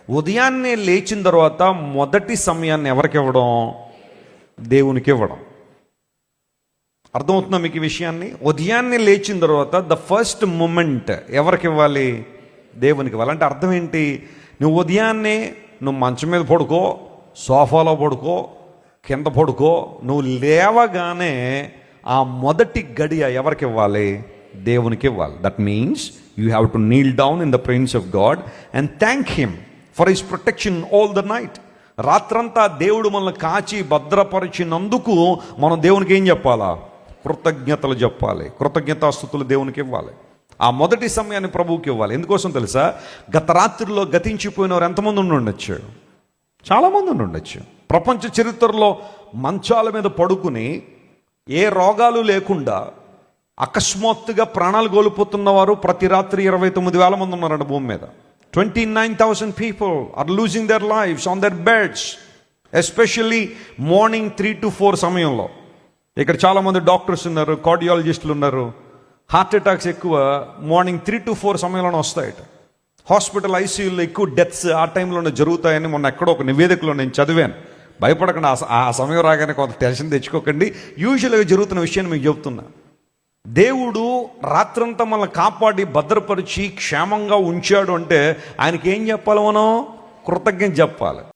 ఉదయాన్నే లేచిన తర్వాత మొదటి సమయాన్ని ఎవరికి ఇవ్వడం? దేవునికి ఇవ్వడం. అర్థమవుతుందా మీకు ఈ విషయాన్ని? ఉదయాన్నే లేచిన తర్వాత ద ఫస్ట్ మూమెంట్ ఎవరికి ఇవ్వాలి? దేవునికి ఇవ్వాలి. అంటే అర్థం ఏంటి? నువ్వు ఉదయాన్నే నువ్వు మంచం మీద పడుకో, సోఫాలో పడుకో, కింద పడుకో, నువ్వు లేవగానే ఆ మొదటి గడియ ఎవరికి ఇవ్వాలి? దేవునికి ఇవ్వాలి. That means you have to Neel down in the presence of God and thank him for his protection all the night. రాత్రంతా దేవుడు మనల్ని కాచి భద్రపరిచినందుకు మనం దేవునికి ఏం చెప్పాలా? కృతజ్ఞతలు చెప్పాలి. కృతజ్ఞతాస్తుతులు దేవునికి ఇవ్వాలి. ఆ మొదటి సమయాన్ని ప్రభువుకి ఇవ్వాలి. ఎందుకోసం తెలుసా? గత రాత్రిలో గతించిపోయిన వారు ఎంతమంది ఉండొచ్చు? చాలామంది ఉండొచ్చు. ప్రపంచ చరిత్రలో మంచాల మీద పడుకుని ఏ రోగాలు లేకుండా అకస్మాత్తుగా ప్రాణాలు కోల్పోతున్న వారు ప్రతి రాత్రి 29,000 మంది ఉన్నారంట భూమి మీద. 29,000 people are losing their lives on their beds, especially morning 3 to 4 సమయంలో. ఇక్కడ చాలామంది డాక్టర్స్ ఉన్నారు, కార్డియాలజిస్టులు ఉన్నారు. హార్ట్ అటాక్స్ ఎక్కువ మార్నింగ్ 3 to 4 సమయంలోనే వస్తాయట. హాస్పిటల్ ఐసీయూలో ఎక్కువ డెత్స్ ఆ టైంలోనే జరుగుతాయని మొన్న ఎక్కడో ఒక నివేదికలో నేను చదివాను. భయపడకుండా ఆ సమయం రాగానే కొంత టెన్షన్ తెచ్చుకోకండి. యూజువల్గా జరుగుతున్న విషయాన్ని మీకు చెప్తున్నా. దేవుడు రాత్రంతా మనల్ని కాపాడి భద్రపరిచి క్షేమంగా ఉంచాడు అంటే ఆయనకి ఏం చెప్పాలి? మనం కృతజ్ఞత చెప్పాలి.